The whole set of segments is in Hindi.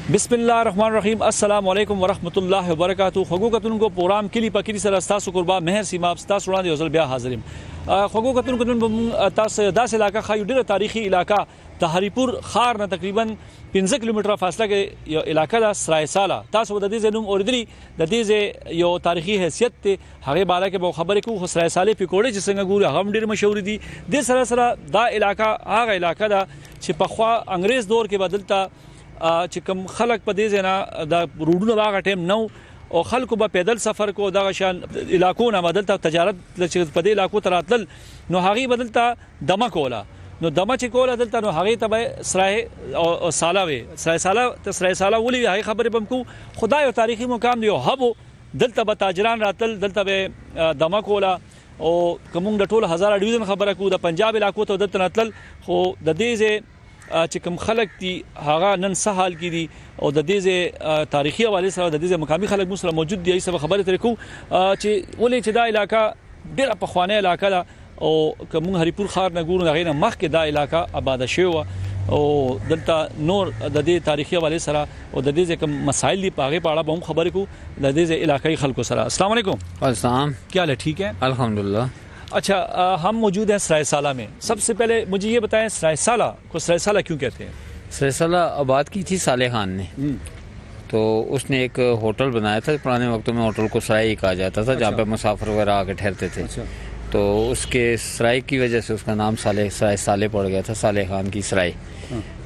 बिस्मिल्लाहिर्रहमानिर्रहीम अस्सलाम वालेकुम वरहमतुल्लाहि वबरकातुहू खगो कतुन को प्रोग्राम किली पकिरी सर अस्तासु कुर्बा मेहर सीमा अस्तासु वड़ा योजल ब्या हाजिरिम खगो कतुन कतुन तास दास इलाका खायु डेर तारीखी इलाका तहरीपुर खार न तकरीबन 15 किलोमीटर फासला के इलाका दा सराय साला तास वददी जेनुम ओरिदली ददी जे यो तारीखी हैसियत ते हगे बाला के बो खबर को सराय साले पिकोड़े जिसंग गुर हम डेर मशहूरी दी दे सरा सरा दा इलाका आगा इलाका दा छिपखवा अंग्रेज दौर के बदलता चिकम खलक पदे जना दा रूडू बागा टाइम नौ और खल को पैदल सफ़र को दा शान इलाकों ना बदलता तजारत पदे इलाकों तरातल नो हागी बदलता दमा कोला नो दमा चिकोला दलता नो हागी तब सराय और साला वे सराय साला वली हाई खबर बमकू खुदा और तारीखी मुकाम दियो हबो दलता ब ताजरान रातल दलता बे दमा कोला और कमुंग डटोल हज़ारा डिवीज़न खबर को द पंजाब इलाकों तो दलता नतल हो ददीजे चिकम खलक थी हागा नन सहाल की दी और ददीजे तारीखी हवाले से ददीजे मकामी खलक मुसला मौजूद दी सब खबर तरीको चे वले चे दा इलाका डेरा पखवाने इलाका दा और कमुंग हरिपुर खार नगूर नगीना मख के दा इलाका आबाद शेवा और दलता नोर ददे तारीखी हवाले सरा और ददीजे कम मसाइल दी पागे पाड़ा बहु खबर को ददीजे इलाकाई खलको सरा अस्सलाम वालेकुम। अस्सलाम, क्या हाल है? ठीक है अल्हम्दुलिल्लाह। अच्छा हम मौजूद हैं सराय साला में। सबसे पहले मुझे ये बताएं सराय साला को सराय साला क्यों कहते हैं? सराय साला आबाद की थी साले खान ने, तो उसने एक होटल बनाया था। पुराने वक्तों में होटल को सराय ही कहा जाता था। जहाँ पे मुसाफिर वगैरह आके ठहरते थे। तो उसके सराय की वजह से उसका नाम सराय साले पड़ गया था, साले खान की सराय।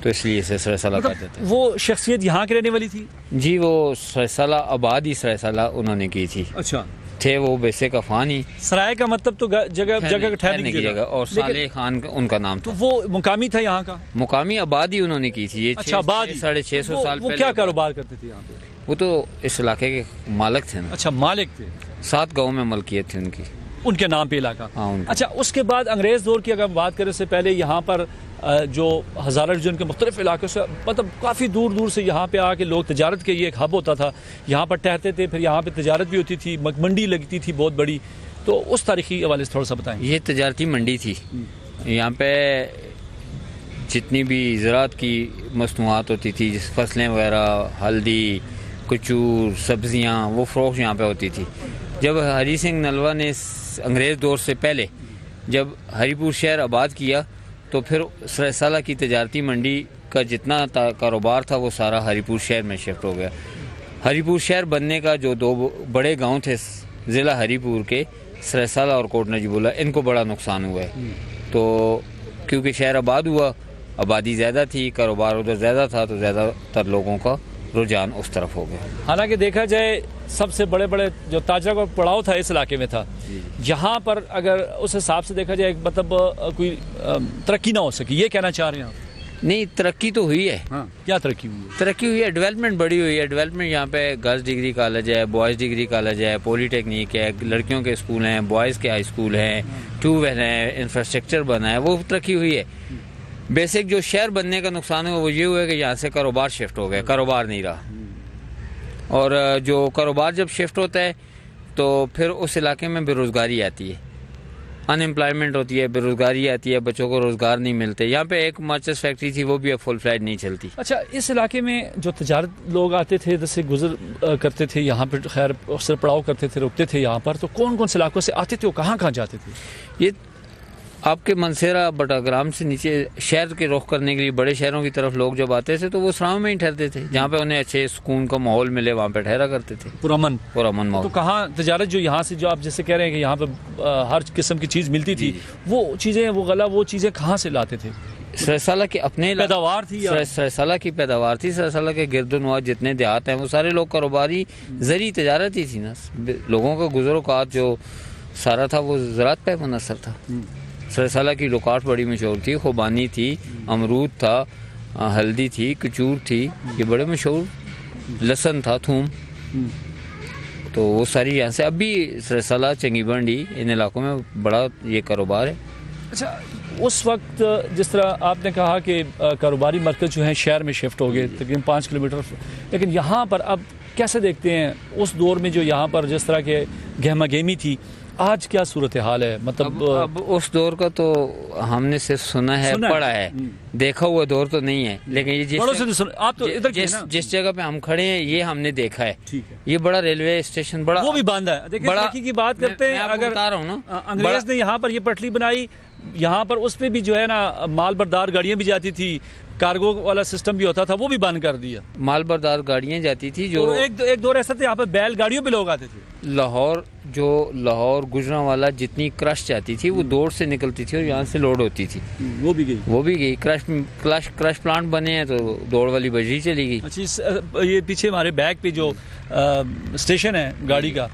तो इसलिए इसे सराय साला कहते थे। वो शख्सियत यहाँ की रहने वाली थी जी, वो सराय साला आबाद ही सराय साला उन्होंने की थी। अच्छा, थे वो वैसे का फानी। सराय का मतलब तो जगह ठहरने की जगह, और साले खान उनका नाम था। तो वो मुकामी था यहाँ का? मुकामी आबादी उन्होंने की थी। ये अच्छा, 650 साल पहले। वो क्या कारोबार करते थे यहाँ पे? वो तो इस इलाके के मालिक थे ना। अच्छा, मालिक थे। 7 गाँव में मलकियत थी उनकी, उनके नाम पे इलाका। हाँ। अच्छा, उसके बाद अंग्रेज दौर की अगर बात करें से पहले यहाँ पर जो हज़ारा डिवीज़न के मुख्तलिफ इलाकों से मतलब काफ़ी दूर दूर से यहाँ पे आके लोग तजारत के ये एक हब होता था, यहाँ पर ठहरते थे। फिर यहाँ पे तजारत भी होती थी, मंडी लगती थी बहुत बड़ी। तो उस तारीखी हवाले से थोड़ा सा बताएं। ये तजारती मंडी थी। यहाँ पे जितनी भी ज़राअत की मसनूआत होती थी, फसलें वगैरह, हल्दी, कचूर, सब्ज़ियाँ, वो फ़रोख्त यहाँ पे होती थी। जब हरी सिंह नलवा ने अंग्रेज़ दौर से पहले जब हरीपुर शहर आबाद किया, तो फिर सराय साला की तजारती मंडी का जितना कारोबार था वो सारा हरीपुर शहर में शिफ्ट हो गया। हरीपुर शहर बनने का जो 2 बड़े गांव थे ज़िला हरीपुर के, सराय साला और कोट नजीबुल्ला, इनको बड़ा नुकसान हुआ है। तो क्योंकि शहर आबाद हुआ, आबादी ज़्यादा थी, कारोबार उधर ज़्यादा था, तो ज़्यादातर लोगों का रुझान उस तरफ हो गया। हालांकि देखा जाए सबसे बड़े बड़े जो ताजरा का पड़ाव था इस इलाके में था। यहाँ पर अगर उस हिसाब से देखा जाए मतलब कोई तरक्की ना हो सकी, ये कहना चाह रहे हैं आप? नहीं, तरक्की तो हुई है। हाँ, क्या तरक्की हुई है? तरक्की हुई है, डेवलपमेंट बड़ी हुई है। डेवलपमेंट यहाँ पे गर्ल्स डिग्री कॉलेज है, बॉयज़ डिग्री कॉलेज है, पॉलीटेक्निक है, लड़कियों के स्कूल हैं, बॉयज़ के हाई स्कूल हैं, ट्यूबवेल है, इंफ्रास्ट्रक्चर बना है, वो तरक्की हुई है। बेसिक जो शहर बनने का नुकसान हुआ वो ये हुआ कि यहाँ से कारोबार शिफ्ट हो गया, कारोबार नहीं रहा। और जो कारोबार जब शिफ्ट होता है तो फिर उस इलाके में बेरोज़गारी आती है, अनएम्प्लॉयमेंट होती है, बेरोज़गारी आती है, बच्चों को रोज़गार नहीं मिलते। यहाँ पे एक माचिस फैक्ट्री थी, वो भी अब फुल फ्लैट नहीं चलती। अच्छा, इस इलाके में जो तजारत लोग आते थे, जैसे गुजर करते थे यहाँ पर, खैर अक्सर पड़ाव करते थे, रुकते थे यहाँ पर, तो कौन कौन से इलाकों से आते थे, वो कहाँ कहाँ जाते थे? ये आपके मनसेरा बटाग्राम से नीचे शहर के रुख करने के लिए बड़े शहरों की तरफ लोग जब आते थे तो वो सराव में ही ठहरते थे, जहाँ पे उन्हें अच्छे सुकून का माहौल मिले, वहाँ पे ठहरा करते थे। पुरअमन माहौल। तो कहाँ तजारत जो यहाँ से, जो आप जैसे कह रहे हैं कि यहाँ पर हर किस्म की चीज़ मिलती थी, वो चीज़ें, वो गला, वो चीज़ें कहाँ से लाते थे? सराय साला की अपने पैदावार थी? सराय साला की पैदावार थी। सराय साला के गिरदुनवा जितने देहात हैं वो सारे लोग कारोबारी ज़रिए तजारत ही थी ना। लोगों का गुज़र-ओ-क़ात जो सारा था वो ज़राअत पे मुनहसर था। सराय साला की लोकाट बड़ी मशहूर थी, खुबानी थी, अमरूद था, हल्दी थी, कचूर थी, ये बड़े मशहूर, लहसुन था, थूम। तो वो सारी यहाँ से अब भी सराय साला, चंगी बंडी, इन इलाकों में बड़ा ये कारोबार है। अच्छा, उस वक्त जिस तरह आपने कहा कि कारोबारी मरकज़ जो हैं शहर में शिफ्ट हो गए तकरीबन 5 किलोमीटर, लेकिन यहाँ पर अब कैसे देखते हैं उस दौर में जो यहाँ पर जिस तरह के गहमा गहमी थी, आज क्या सूरत हाल है, मतलब अब उस दौर का तो हमने सिर्फ सुना है, पढ़ा है, देखा हुआ दौर तो नहीं है। लेकिन ये आप तो इधर जिस जगह पे हम खड़े हैं ये हमने देखा है। ठीक है। ये बड़ा रेलवे स्टेशन बड़ा वो भी बांधा है। देखिए बड़ा की बात करते हैं, अगर बता रहा हूँ ना, अंग्रेज ने यहाँ पर ये पटरी बनाई, यहाँ पर उस पे भी जो है ना माल बरदार गाड़ियां भी जाती थी, कार्गो वाला सिस्टम भी होता था, वो भी बंद कर दिया। माल बरदार गाड़ियां जाती थी जो एक दौर ऐसा था यहाँ पर बैल गाड़ियों पे लोग आते थे। लाहौर गुजरांवाला जितनी क्रश जाती थी वो दौड़ से निकलती थी और यहाँ से लोड होती थी, वो भी गई। क्रश प्लांट बने हैं तो दौड़ वाली बजरी चली गई। अच्छा, ये पीछे हमारे बैग पे जो स्टेशन है गाड़ी का,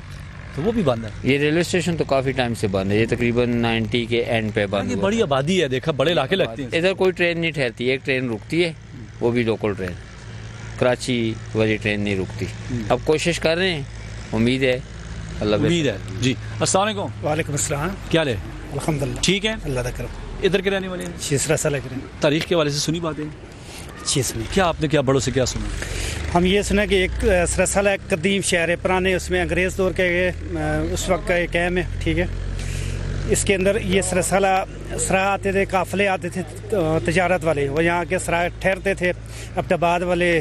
तो वो भी बंद है। ये रेलवे स्टेशन तो काफी टाइम से बंद है, ये तकरीबन 90 के एंड पे बंद हुआ। बड़ी आबादी है, देखा बड़े इलाके लगते हैं। इधर कोई ट्रेन नहीं ठहरती, एक ट्रेन रुकती है, वो भी लोकल ट्रेन, कराची वाली ट्रेन नहीं रुकती। अब कोशिश कर रहे हैं, उम्मीद है जी। अस्सलाम वालेकुम। वालेकुम अस्सलाम। क्या ले? अल्हम्दुलिल्लाह ठीक है, अल्लाह का करम। इधर के रहने वाले हैं? सरसाला के रहने। तारीख के हवाले से सुनी बातें? क्या आपने क्या बड़ों से क्या सुना? हम ये सुना कि एक सरसाला एक कदीम शहर है, पुराने, उसमें अंग्रेज़ दौर के उस वक्त का एक कैम है। ठीक है, इसके अंदर ये सरसाला सराह आते थे, काफ़िले आते थे तजारत वाले, वो यहाँ के सराह ठहरते थे। अब्टाबाद वाले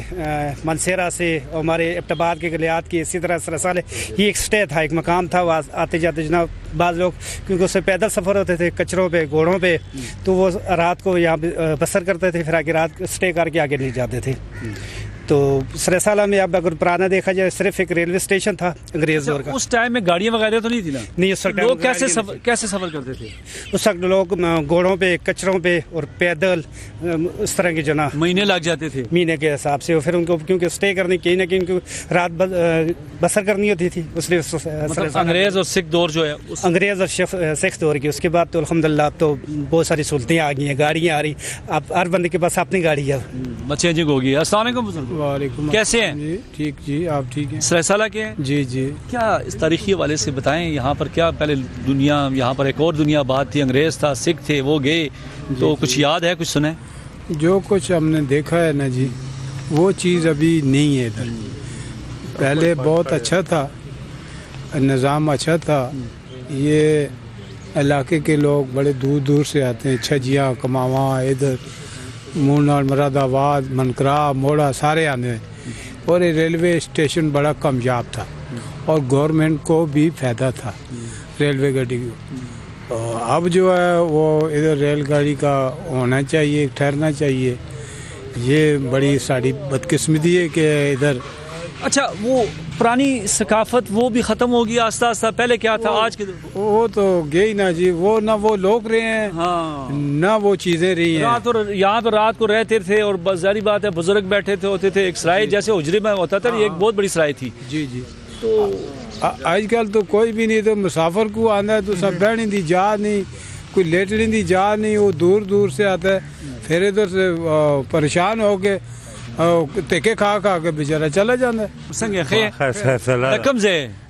मनसेरा से और हमारे अब्टाबाद के गलियात की, इसी तरह सरसाले ये एक स्टे था, एक मकाम था। वहाँ आते जाते जनाब बाज़ लोग, क्योंकि उससे पैदल सफ़र होते थे कचरों पे, घोड़ों पे, तो वो रात को यहाँ बसर करते थे, फिर आगे रात स्टे करके आगे ले जाते थे। तो सरसाला में अब अगर पुराना देखा जाए सिर्फ एक रेलवे स्टेशन था अंग्रेज दौर का। उस टाइम में गाड़ियां वगैरह तो नहीं थी ना? नहीं, उस वक्त लोग कैसे सफर करते थे? उस वक्त लोग घोड़ों पे, कचरों पे और पैदल, इस तरह के जना महीने लग जाते थे, महीने के हिसाब से। फिर उनको क्योंकि स्टे करनी, कहीं ना कहीं रात बसर करनी होती थी, उसलिए मतलब अंग्रेज और सिख दौर जो है, अंग्रेज और सिख दौर की। उसके बाद तो अल्हम्दुलिल्लाह अब तो बहुत सारी सहूलतें आ गई हैं, गाड़ियाँ आ रही, अब हर बंदे के पास अपनी गाड़ी है, चेंजिंग हो गई है। अस्सलाम वालेकुम। वालेकुम। कैसे हैं? जी ठीक जी, आप ठीक हैं? सरसाला के हैं? जी जी। क्या इस तारीखी हवाले से बताएं, यहाँ पर क्या पहले दुनिया, यहाँ पर एक और दुनिया बात थी, अंग्रेज था, सिख थे, वो गए, तो कुछ याद है, कुछ सुना है? जो कुछ हमने देखा है ना जी, वो चीज़ अभी नहीं है इधर। पहले बहुत अच्छा था, निज़ाम अच्छा था। ये इलाके के लोग बड़े दूर दूर से आते हैं, छजिया, कमावा, इधर मूनार, मुरादाबाद, मनकरा, मोड़ा, सारे आने हैं। और ये रेलवे स्टेशन बड़ा कामयाब था और गवर्नमेंट को भी फ़ायदा था रेलवे गाड़ी को। अब जो है वो इधर रेलगाड़ी का होना चाहिए, ठहरना चाहिए। ये बड़ी सारी बदकिस्मती है कि इधर। अच्छा, वो पुरानी सकाफत वो भी ख़त्म होगी आस्ता आस्ता? पहले क्या था, आज के वो तो गई ना जी, वो ना वो लोग रहे हैं, हाँ, ना वो चीज़ें रही हैं। रात और यहाँ तो रात को रहते थे और बस जारी बात है, बुजुर्ग बैठे थे, होते थे, एक सराय जैसे उजरे में होता था, ये एक बहुत बड़ी सराय थी। जी जी। तो आजकल तो कोई भी नहीं, तो मुसाफिर को आना है तो सब बैठने दी जा नहीं, कोई लेटने दी जा नहीं, वो दूर दूर से आता है, फिर इधर से परेशान हो के टेके खा के बेचारा चला जाता है। संगे कम से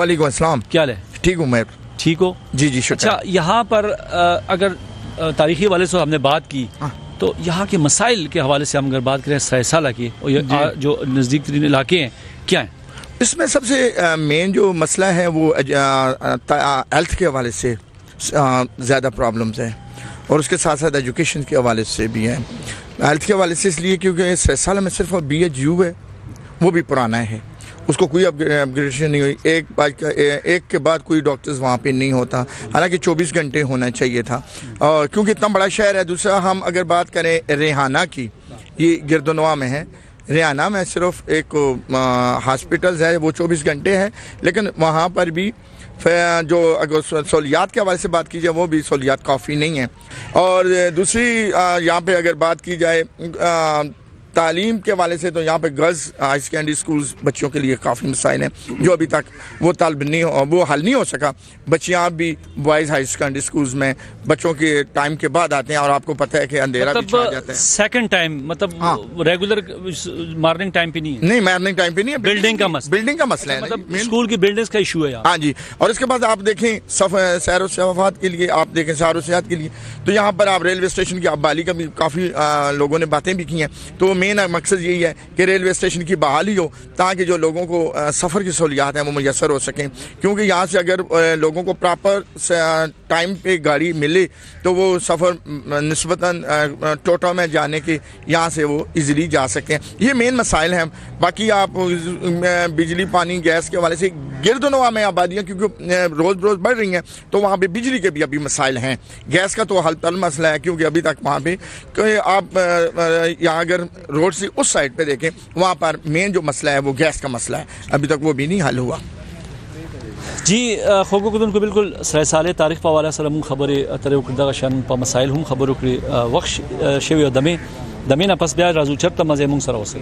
वालेकुम अस्सलाम क्या हाल है ठीक हूँ मैं ठीक हो जी जी शुक्र अच्छा यहाँ पर अगर तारीखी वाले से हमने बात की तो यहाँ के मसाइल के हवाले से हम अगर बात करें सरायसाला की और जो नज़दीक तरीन इलाके हैं क्या हैं इसमें सबसे मेन जो मसला है वो हेल्थ के हवाले से ज़्यादा प्रॉब्लम्स हैं और उसके साथ साथ एजुकेशन के हवाले से भी हैं हेल्थ के हवाले से इसलिए क्योंकि सरायसाला में सिर्फ BHU है वो भी पुराना है उसको कोई अपग्रेडेशन नहीं हुई एक के बाद कोई डॉक्टर्स वहाँ पे नहीं होता हालांकि 24 घंटे होना चाहिए था और क्योंकि इतना बड़ा शहर है। दूसरा हम अगर बात करें रेहाना की ये गिरदनवा में है रेहाना में सिर्फ एक हॉस्पिटल्स है वो 24 घंटे है लेकिन वहाँ पर भी जो अगर सहूलियात के हवाले से बात की जाए वो भी सहूलियात काफ़ी नहीं है। और दूसरी यहाँ पे अगर बात की जाए तालीम के वाले से तो यहाँ पे गर्ल्स हाई सेकेंडरी स्कूल्स बच्चों के लिए काफ़ी मसाइल हैं जो अभी तक वो वो हल नहीं हो सका। बच्चियाँ भी बॉयज़ हाई सेकेंडरी स्कूल्स में बच्चों के टाइम के बाद आते हैं और आपको पता है कि अंधेरा भी छा जाता है। सेकंड टाइम मतलब रेगुलर मॉर्निंग टाइम पे नहीं है? नहीं मॉर्निंग टाइम पे नहीं है, बिल्डिंग का मसला है मतलब स्कूल की बिल्डिंग्स का इशू है। हाँ जी। और इसके बाद आप देखें सैर सफात के लिए आप देखें सैर सेहत के लिए तो यहाँ पर आप रेलवे स्टेशन की बाली का भी काफ़ी लोगों ने बातें भी की हैं। तो मेन मकसद यही है कि रेलवे स्टेशन की बहाली हो ताकि जो लोगों को सफ़र की सहूलियात हैं वो मुयसर हो सकें क्योंकि यहाँ से अगर लोगों को प्रॉपर टाइम पे गाड़ी मिले तो वो सफ़र निस्बतन टोटा में जाने के यहाँ से वो इजीली जा सकते हैं। ये मेन मसाइल हैं। बाकी आप बिजली पानी गैस के हवाले से गिरदनवा में आबादियाँ क्योंकि रोज़ रोज़ बढ़ रही हैं तो वहाँ पे बिजली के भी अभी मसाइल हैं। गैस का तो हल तल मसला है क्योंकि अभी तक वहाँ पे आप यहाँ अगर रोड से उस साइड पे देखें वहाँ पर मेन जो मसला है वो गैस का मसला है, अभी तक वो भी नहीं हल हुआ। जी खोगो को उनको बिल्कुल सरायसाले तारीख पर वाला सलाम खबरें तरह उकदा शान पर मसाइल हम खबरों के वक्त शेवी दमे ना पस ब्याज राजू चरता मजे मुंग सरा होसे।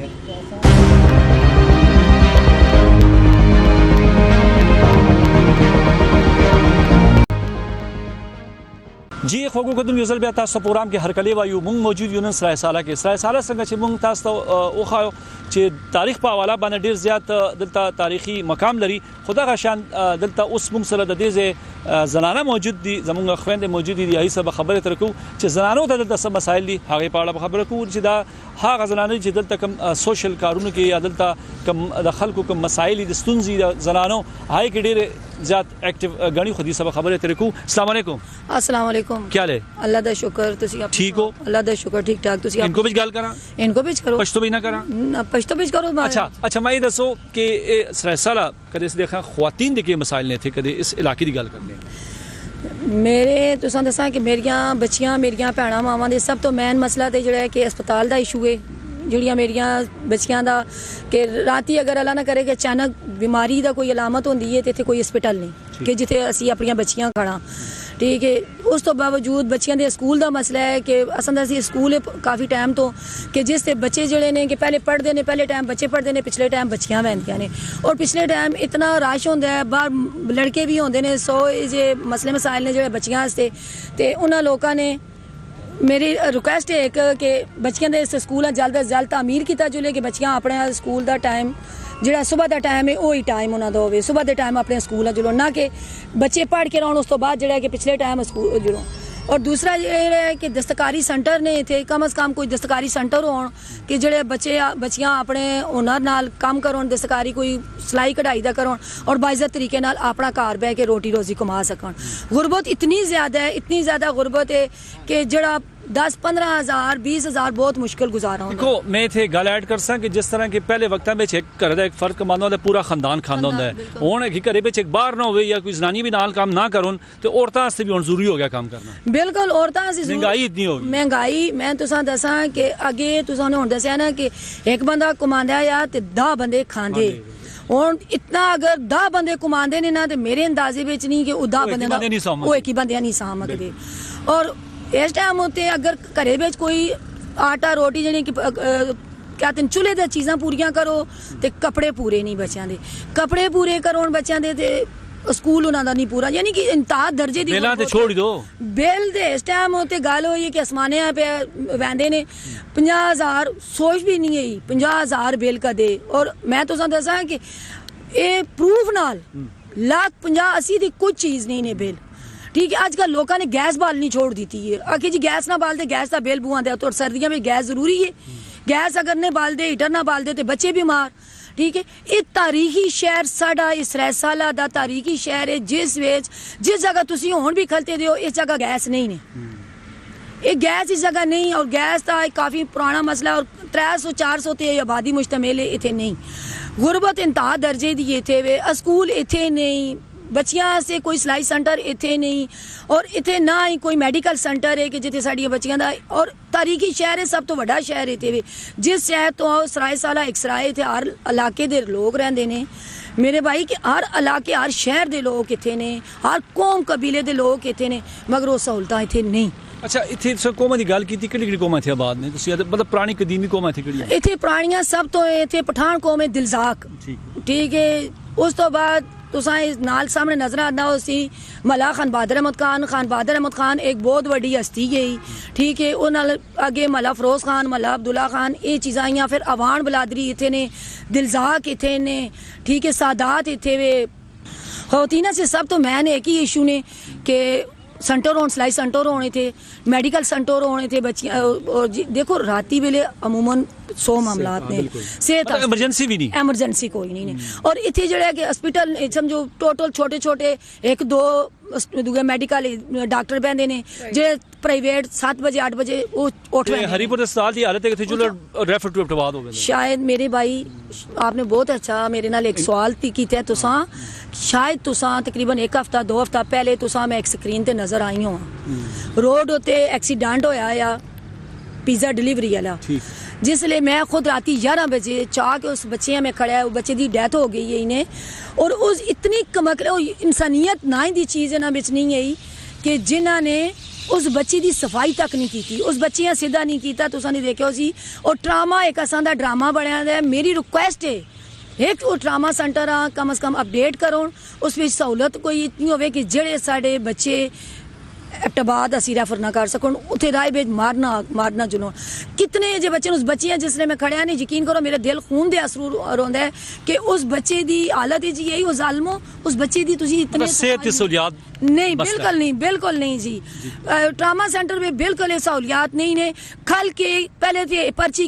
जी खोगो कदम युजल बया तास प्रोग्राम के हर कले वायु मुंग मौजूद यूनन सरायसाला के सरायसाला संग चे मुंग तास तो ओखा चे तारीख पा वाला बाने ढेर ज्यादा दलता तारीखी मकाम लरी खुदा का शान दलता उस मुंग सर ददेजे जनाना मौजूद दी जमुंग अखवेंदे मौजूद दी यही सब खबर तरकू चे जनानो दलता सब मसाइल दी हागे पाड़ा खबर को जिदा हा गजनाने जे दलता कम सोशल कानून के या दलता कम दखल को कम मसाइल दी स्तुंजी जनानो हाई के ढेर ज्यादा एक्टिव गणी खुदी सब खबर तरकू। अस्सलाम वालेकुम। अस्सलाम वालेकुम। क्या ले अल्लाह दा शुक्र तुसी आप ठीक हो? अल्लाह दा शुक्र ठीक ठाक तुसी इनको भी गाल करा इनको भी करो पछतो भी ना करा पछतो भी करो। अच्छा मैं दसो कि सरायसाला कदे से देखा ख्वातीन दे के मसाइल ने थे कदे इस इलाके दी गल करने मेरे तुसां दसां कि मेरियां बच्चियां मेरियां भैणां मावां दे सब तो मेन मसला ते जेह्ड़ा है कि अस्पताल दा इशू है ਜਿਹੜੀਆਂ ਮੇਰੀਆਂ ਬੱਚੀਆਂ ਦਾ ਕਿ ਰਾਤੀ ਅਗਰ ਅੱਲਾ ਨਾ ਕਰੇ ਕਿ ਅਚਾਨਕ ਬਿਮਾਰੀ ਦਾ ਕੋਈ ਅਲਾਮਤ ਹੁੰਦੀ ਹੈ ਤੇ ਇੱਥੇ ਕੋਈ ਹਸਪਤਾਲ ਨਹੀਂ ਕਿ ਜਿੱਥੇ ਅਸੀਂ ਆਪਣੀਆਂ ਬੱਚੀਆਂ ਖੜਾ ठीक है। उस तो बावजूद बच्चियां दे स्कूल दा मसला है कि असां दा स्कूल काफ़ी टाइम तो कि जिस ते बच्चे जड़े ने कि पहले पढ़ते ने, पहले टाइम बच्चे पढ़ते ने, पिछले टाइम बच्चियां वैंदियां ने, और पिछले टाइम इतना रश होंदा है, बाहर लड़के भी होंदे ने। 100 जे मसले मसाइल ने जेह्ड़े बच्चियां आस्ते, ते उन्हां लोकां ने मेरी रिक्वेस्ट है एक कि बच्चियां दे स्कूल जल्द अज जल्द तामीर कीता जुले कि बच्चियां अपने स्कूल दा टाइम जेह्ड़ा सुबह दा टाइम है वही टाइम उन्हां दा होवे, सुबह दे टाइम अपने स्कूल जुड़ो, ना कि बच्चे पढ़ के रौन उस तो बाद जेह्ड़ा कि पिछले टाइम स्कूल जुड़ो। और दूसरा ये है कि दस्तकारी सेंटर ने इत्थे कम अज़ कम कोई दस्तकारी सेंटर होन कि जेह्ड़े बच्चियां अपने हुनर नाल कम करन, दस्तकारी कोई सिलाई कढ़ाई दा करन और बाइज्जत तरीके नाल अपना घर बह के रोटी रोजी कमा सकन। गुरबत इतनी ज़्यादा है, इतनी ज़्यादा गुरबत है कि जेह्ड़ा 10-15 हज़ार 20 हज़ार बहुत मुश्किल गुजारा होंदा। देखो मैं इत्थे गल ऐड कर सा कि जिस तरह के पहले वक्तां विच एक घर दा एक फर्क कमांदा होंदा, पूरा खानदान खांदा होंदा है। हुण कि घरे विच एक बाहर ना होवे या कोई जनानी भी नाल काम ना करन ते औरतां वास्ते भी हुण जरूरी हो गया काम करना। बिल्कुल औरतां वास्ते महंगाई इतनी हो गई। महंगाई मैं तुसां दसां कि अगे तुसां ने हुण दस्सिया ना कि एक बंदा कमांदा या ते 10 बंदे खांदे। हुण इतना अगर 10 बंदे कमांदे ने ना ते मेरे अंदाजे विच नहीं कि 10 बंदे वो एक ही बंदे नहीं सामभदे। और इस टाइम होते अगर घरे बिच कोई आटा रोटी जेह्ड़ी कि क्या चूल्हे दी चीज़ां पूरियां करो ते कपड़े पूरे नहीं बच्चों दे, कपड़े पूरे करो बच्चों दे ते स्कूल उन्हां दा नहीं पूरा, यानी कि इंतहा दर्जे दी बिल ते छोड़ दो। बिल दे इस टाइम होते गल होई कि आसमाने पे वैंदे ने 50,000 सोच भी नहीं आई 50,000 बिल कदे। और मैं तुसां दसां कि एह् प्रूफ नाल 1,50,000-80 दी कुछ चीज़ नहीं ने बिल। ठीक है, अजकल लोगों ने गैस बालनी छोड़ दी है। आखिर जी गैस ना बालते गैस का बिल बुआ दे, तो सर्दियों में गैस जरूरी है। गैस अगर नहीं बालते, हीटर ना बालते तो बच्चे बीमार। ठीक है, ये तारीखी शहर साडा इस रैसाला दा तारीखी शहर है जिस जगह तुसी हुण भी खलते दे हो इस जगह गैस नहीं ने। ये गैस इस जगह नहीं, और गैस का काफ़ी पुराना मसला, और 300-400 ते आबादी मुश्तमिल है, इत्थे नहीं। गुरबत इंतहा दर्जे दी इत्थे वे, स्कूल इत्थे नहीं, बच्चियां से कोई सिलाई सेंटर इत्थे नहीं, और इत्थे ना ही कोई मेडिकल सेंटर है कि जिथे साड़ियां बच्चियां दा। और तारीखी शहर है, सब तो वड्डा शहर इत्थे वे, जिस शहर तो सराय साला एक सराय इत्थे हर इलाके दे लोग रहिंदे ने मेरे भाई, कि हर इलाके हर शहर दे लोग इत्थे ने, हर कौम कबीले दे लोग इत्थे ने, मगर वो सहूलतां इत्थे नहीं। अच्छा, इत्थे कौमां दी गल कीती, किहड़ी कौमां इत्थे आबाद ने तुसीं, मतलब पुरानी कदीमी कौमां इत्थे किहड़ियां? इत्थे पुरानियां सब तो इत्थे पठान कौम है, दिलजाक। ठीक है, उस तो बाद तुसां इस नाल सामने नजर आंदा उसी मल्ला खान बहादुर अहमद खान। खान बहादुर अहमद खान एक बहुत बड़ी हस्ती गई। ठीक है, उस नाल अगे मल्ला फरोज खान, मल्ला अब्दुल्ला खान, ये चीज़ां आईयां। फिर अवान बलादरी इत्थे ने, दिलजाक इत्थे ने, ठीक है, सादात इत्थे वे। खवातीना से सब तो मैन एक ही इशू ने कि सेंटर होने, सिलाई सेंटर होने थे, मेडिकल सेंटर होने थे। बच्चियां और देखो राती वेले अमूमन 100 मामलात ने, सेहत एमरजेंसी भी नहीं, एमरजेंसी कोई नहीं ने। और इत्थे जेह्ड़े कि हॉस्पिटल समझो टोटल छोटे छोटे 1-2 दूए मेडिकल डॉक्टर बहंदे ने, जेह्ड़े प्राइवेट 7 बजे 8 बजे वो उठ रहे हैं। हरीपुर अस्पताल की हालत है कि जो रेफर टू एबटाबाद हो गए। शायद मेरे भाई आपने बहुत अच्छा मेरे नाल एक सवाल कीता है। तुसां शायद तुसां तकरीबन 1 हफ्ता 2 हफ्ता पहले तुसां मैं एक स्क्रीन ते नजर आई हो, रोड उत्ते एक्सीडेंट होया या पिज़्ज़ा डिलीवरी वाला, जिसले मैं खुद राती 11 बजे चाह के उस बच्चे में खड़ा है, वो बच्चे की डेथ हो गई है इन्हें। और उस इतनी कमक इंसानियत ना ही दी चीज़ इन्होंने बिच नहीं आई कि जिन्हों ने उस बच्ची की सफाई तक नहीं की, उस बच्चे ने सीधा नहीं किया। तुसा नहीं देखो सी, और ट्रामा एक असां दा ड्रामा बनया है। मेरी रिक्वेस्ट है एक वो ट्रामा सेंटर आ कम से कम अपडेट करो, उस विच सहूलत कोई इतनी होवे कि जेड़े साडे बच्चे एबटाबाद असी रेफर ना कर सकन, उत्थे राह बेच मारना जुलून। कितने जे बच्चे उस बच्चियां जिसले मैं खड़िया नहीं, यकीन करो मेरे दिल खून दे असरू रोंदा है कि उस बच्चे दी हालत जी यही, वो जालमो उस बच्चे दी तुसी इतने सेहत सहूलियात नहीं, बिल्कुल नहीं जी। ट्रामा सेंटर में बिल्कुल सहूलियात नहीं ने। खल के पहले थे पर्ची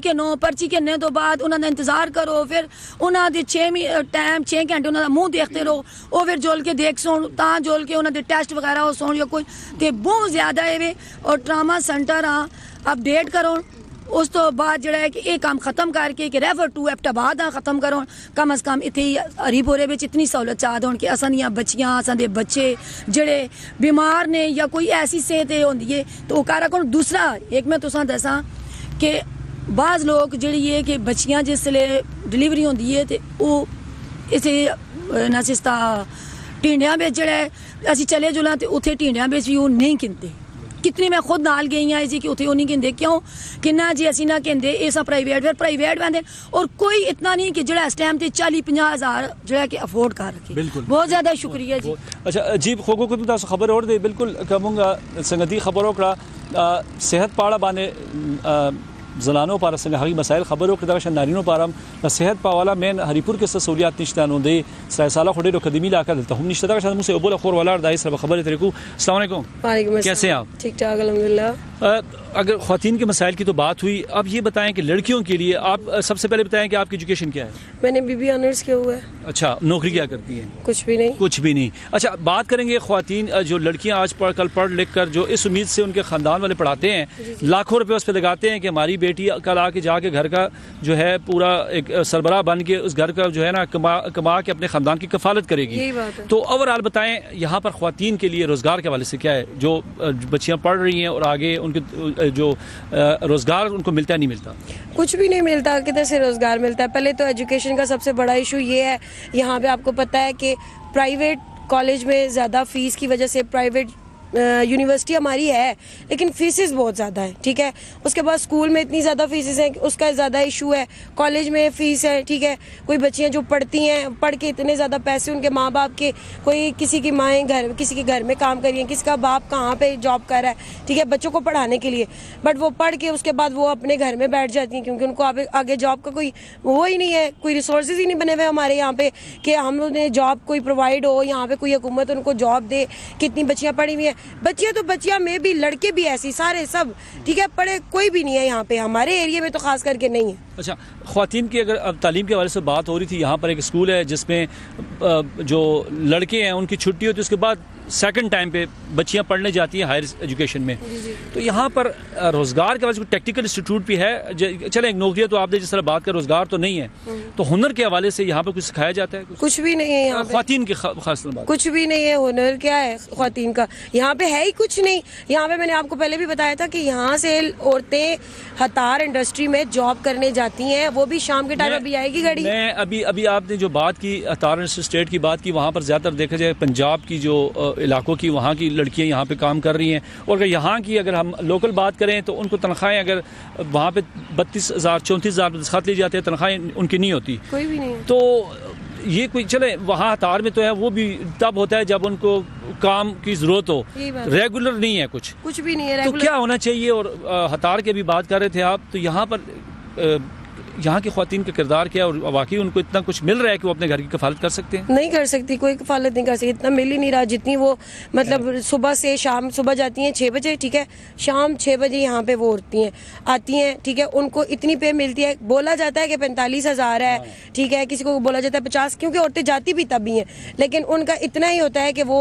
के ने तो बाद उन्होंने इंतजार करो, फिर उन्होंने 6 घंटे उन्होंने मुँह देखते रहो, वो फिर जोल के देख सुन तां जोल के उन्होंने टेस्ट वगैरह हो सुन या कुछ ते बहुत ज़्यादा है वे। और ट्रामा सेंटर अपडेट करो, उस तो बाद जो है कि ये काम खत्म करके कि रेफर टू एबटाबाद खत्म करो। कम अज़ कम इतने हरीपुरे में इतनी सहूलत चाहते हो कि असां दियां बच्चियां, असां दे बच्चे जेड़े बीमार ने या कोई ऐसी सेहत होंदी है तो वो करा करो। दूसरा एक मैं तुसां दसां कि बाज़ लोग जेड़ी है कि बच्चियां जिसले डिलीवरी होंदी है तो वो इसे नसिस्ता ਢੀਂਡਿਆਂ ਵਿੱਚ ਜਿਹੜਾ ਅਸੀਂ ਚਲੇ ਜੁਲਾਂ ਤੇ ਉੱਥੇ ਢੀਂਡਿਆਂ ਵਿੱਚ ਵੀ ਉਹ ਨਹੀਂ ਗਿਣਦੇ। कितनी मैं खुद नाल गई हाँ जी कि उत्थे वो नहीं कहते, क्यों कि ना जी असी ना कहते ऐसा प्राइवेट फिर प्राइवेट बंदे और कोई इतना नहीं कि जो इस टाइम 40-50 हज़ार जो है कि अफोर्ड कर रखे। बिल्कुल, बहुत ज़्यादा शुक्रिया जी। अच्छा जी, खोगो को तो खबर और दे बिल्कुल कहूँगा संगति खबरों का सेहत पाड़ा बाने जनानों पारा संग हरी मसाइल खबरों के दरशन नारियों पारम सेहत पावाला मेन हरीपुर के सहूलियात निश्तानों दे साला खुदे रो खदमी लाकर देता हूँ निश्ता का मुझसे अबोला खोर वाला दाई सब खबर तेरे को। अस्सलाम वालेकुम, कैसे हैं आप? ठीक ठाक अल्हम्दुलिल्लाह। अगर ख़वातीन के मसाइल की तो बात हुई, अब ये बताएं कि लड़कियों के लिए आप सबसे पहले बताएं कि आपकी एजुकेशन क्या है? मैंने बीबी ऑनर्स किया हुआ है। अच्छा, नौकरी क्या करती हैं? कुछ भी नहीं। कुछ भी नहीं। अच्छा, बात करेंगे ख़वातीन जो लड़कियां आज कल पढ़ लिख कर जो इस उम्मीद से उनके ख़ानदान वाले पढ़ाते हैं, लाखों रुपए उस पर लगाते हैं कि हमारी बेटी कल आके जाके घर का जो है पूरा एक सरबराह बन के उस घर का जो है ना कमा के अपने ख़ानदान की कफालत करेगी। यही बात है। तो ओवरऑल बताएं यहाँ पर ख़वातीन के लिए रोज़गार के हवाले से क्या है, जो बच्चियाँ पढ़ रही हैं और आगे उनके जो रोजगार उनको मिलता नहीं मिलता? कुछ भी नहीं मिलता। किधर से रोजगार मिलता है? पहले तो एजुकेशन का सबसे बड़ा इशू ये है, यहाँ पे आपको पता है कि प्राइवेट कॉलेज में ज़्यादा फीस की वजह से प्राइवेट यूनिवर्सिटी हमारी है लेकिन फीसेस बहुत ज़्यादा है, ठीक है। उसके बाद स्कूल में इतनी ज़्यादा फीसेस हैं कि उसका ज़्यादा इशू है। कॉलेज में फ़ीस है, ठीक है। कोई बच्चियां जो पढ़ती हैं, पढ़ के इतने ज़्यादा पैसे उनके माँ बाप के, कोई किसी की माएँ किसी के घर में काम कर रही हैं, किसी का बाप कहाँ पे जॉब कर रहा है, ठीक है, बच्चों को पढ़ाने के लिए, बट वो पढ़ के उसके बाद वो अपने घर में बैठ जाती हैं क्योंकि उनको आगे जॉब का कोई वो ही नहीं है, कोई रिसोर्सेज ही नहीं बने हुए हमारे यहाँ पे कि हम उन्हें जॉब कोई प्रोवाइड हो, यहाँ पे कोई हुकूमत उनको जॉब दे। कितनी बच्चियाँ पढ़ी हुई हैं, बच्चियाँ तो बच्चियाँ में भी, लड़के भी ऐसी, सारे सब, ठीक है, पढ़े कोई भी नहीं है यहाँ पे, हमारे एरिया में तो खास करके नहीं है। अच्छा, ख़वातीन की अगर अब तालीम के हवाले से बात हो रही थी, यहाँ पर एक स्कूल है जिसमें जो लड़के हैं उनकी छुट्टी होती है, उसके बाद सेकंड टाइम पे बच्चियाँ पढ़ने जाती हैं हायर एजुकेशन में। तो यहाँ पर रोज़गार के वजह टेक्निकल इंस्टीट्यूट भी है, चले एक नौकरी तो आपने जिस तरह बात कर, रोज़गार तो नहीं है, तो हुनर के हवाले से यहाँ पर कुछ सिखाया जाता है? कुछ भी नहीं है यहाँ पे। ख़वातीन की खास बात कुछ भी नहीं है। हुनर क्या है ख़वातीन का? यहाँ पे है ही कुछ नहीं। यहाँ पे मैंने आपको पहले भी बताया था कि यहाँ से औरतें हतार इंडस्ट्री में जॉब करने जाती हैं, वो भी शाम के टाइम। अभी आएगी गाड़ी। मैं अभी आपने जो बात की हतार स्टेट की बात की, वहाँ पर ज़्यादातर देखा जाए पंजाब की जो इलाकों की, वहाँ की लड़कियाँ यहाँ पे काम कर रही हैं, और अगर यहाँ की अगर हम लोकल बात करें तो उनको तनख्वाहें अगर वहाँ पे 32,000 34,000 दस्खत ली जाते हैं, तनख्वाहें उनकी नहीं होती, कोई भी नहीं। तो ये कोई चले वहाँ हतार में तो है, वो भी तब होता है जब उनको काम की जरूरत हो, रेगुलर नहीं है, कुछ भी नहीं है। तो क्या होना चाहिए? और हतार की भी बात कर रहे थे आप, तो यहाँ पर यहाँ की ख़वातीन का किरदार क्या है, और वाकई उनको इतना कुछ मिल रहा है कि वो अपने घर की कफालत कर सकते हैं? नहीं कर सकती, कोई कफालत नहीं कर सकती, इतना मिल ही नहीं रहा जितनी वो मतलब सुबह से शाम, सुबह जाती हैं 6 बजे, ठीक है, शाम 6 बजे यहाँ पे वो आती हैं, ठीक है, उनको इतनी पे मिलती है। बोला जाता है कि 45,000 है, ठीक है, किसी को बोला जाता है 50, क्योंकि औरतें जाती भी तभी हैं, लेकिन उनका इतना ही होता है कि वो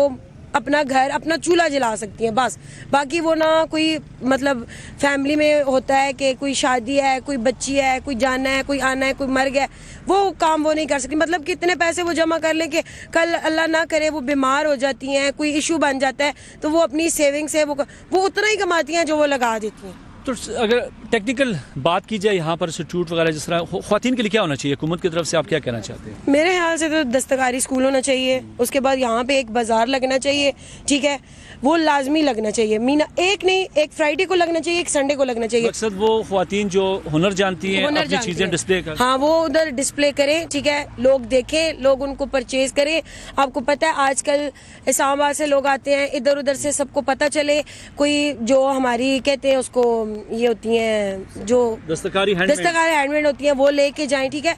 अपना घर, अपना चूल्हा जला सकती हैं बस। बाकी वो ना कोई मतलब फैमिली में होता है कि कोई शादी है, कोई बच्ची है, कोई जाना है, कोई आना है, कोई मर गया, वो काम वो नहीं कर सकती। मतलब कितने पैसे वो जमा कर लें कि कल अल्लाह ना करे वो बीमार हो जाती हैं, कोई इशू बन जाता है, तो वो अपनी सेविंग्स है वो उतना ही कमाती हैं जो वो लगा देती हैं। तो अगर टेक्निकल बात की जाए यहाँ पर इंस्टीट्यूट वगैरह जिस तरह, ख़वातीन के लिए क्या होना चाहिए हुकूमत की तरफ से, आप क्या कहना चाहते हैं? मेरे ख्याल से तो दस्तकारी स्कूल होना चाहिए, उसके बाद यहाँ पे एक बाजार लगना चाहिए, ठीक है, वो लाजमी लगना चाहिए। मीना एक नहीं, एक फ्राइडे को लगना चाहिए, एक संडे को लगना चाहिए। मकसद वो ख़वातीन जो हुनर जानती हैं, अपनी चीजें डिस्प्ले कर, हाँ, वो उधर डिस्प्ले करें, ठीक है, लोग देखें, लोग उनको परचेज करें। आपको पता है आजकल इस्लामाबाद से लोग आते हैं, इधर उधर से सबको पता चले। कोई जो हमारी कहते हैं उसको ये होती हैं जो दस्तकारी हैंडमेड होती हैं, वो लेके जाएं, ठीक है,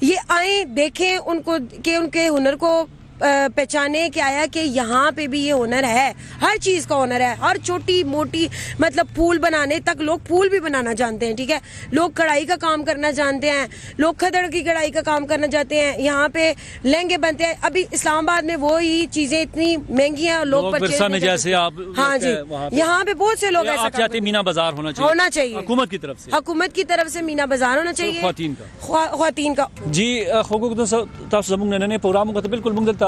ये आए देखें उनको कि उनके हुनर को पहचाने कि आया कि यहाँ पे भी ये हुनर है, हर चीज का हुनर है, हर छोटी मोटी मतलब फूल बनाने तक, लोग फूल भी बनाना जानते हैं, ठीक है, लोग कढ़ाई का काम करना जानते हैं, लोग खदड़ की कढ़ाई का काम करना चाहते हैं, यहाँ पे लहंगे बनते हैं। अभी इस्लामाबाद में वो ही चीजें इतनी महंगी हैं और लोग में जैसे आप, हाँ जी, यहाँ पे बहुत से लोग ऐसा चाहते हैं। मीना बाजार होना चाहिए हुकूमत की तरफ से मीना बाजार होना चाहिए ख़वातीन का जी। खोगो प्रोग्राम का बिल्कुल